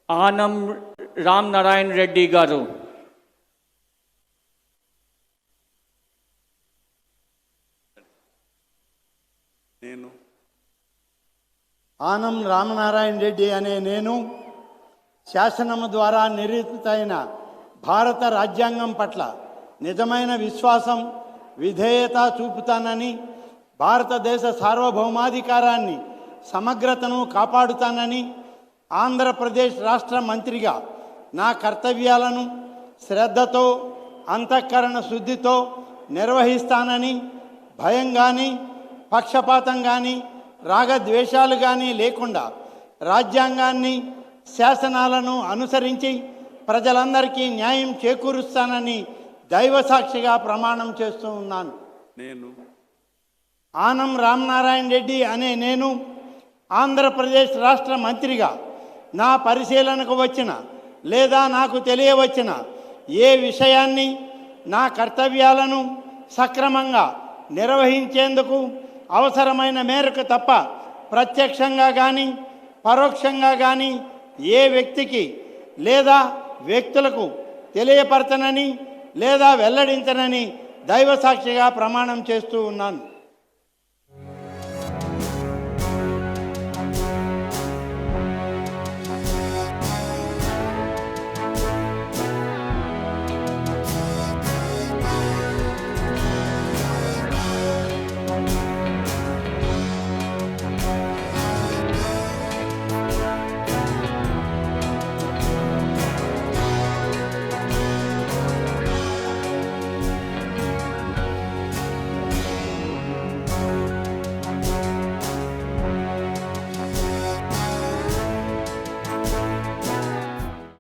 ఆనం రామ్ నారాయణ రెడ్డి గారు. నేను ఆనం రామనారాయణ రెడ్డి అనే నేను శాసనము ద్వారా నిర్మితమైన భారత రాజ్యాంగం పట్ల నిజమైన విశ్వాసం విధేయత చూపుతానని, భారతదేశ సార్వభౌమాధికారాన్ని సమగ్రతను కాపాడుతానని, ఆంధ్రప్రదేశ్ రాష్ట్ర మంత్రిగా నా కర్తవ్యాలను శ్రద్ధతో అంతఃకరణ శుద్ధితో నిర్వహిస్తానని, భయం కానీ పక్షపాతం కానీ రాగద్వేషాలు కానీ లేకుండా రాజ్యాంగాన్ని శాసనాలను అనుసరించి ప్రజలందరికీ న్యాయం చేకూరుస్తానని దైవసాక్షిగా ప్రమాణం చేస్తూ ఉన్నాను. నేను ఆనం రామనారాయణ రెడ్డి అనే నేను ఆంధ్రప్రదేశ్ రాష్ట్ర మంత్రిగా నా పరిశీలనకు వచ్చిన లేదా నాకు తెలియవచ్చిన ఏ విషయాన్ని నా కర్తవ్యాలను సక్రమంగా నిర్వహించేందుకు అవసరమైన మేరకు తప్ప ప్రత్యక్షంగా కానీ పరోక్షంగా కానీ ఏ వ్యక్తికి లేదా వ్యక్తులకు తెలియపరచనని లేదా వెల్లడించనని దైవసాక్షిగా ప్రమాణం చేస్తూ ఉన్నాను.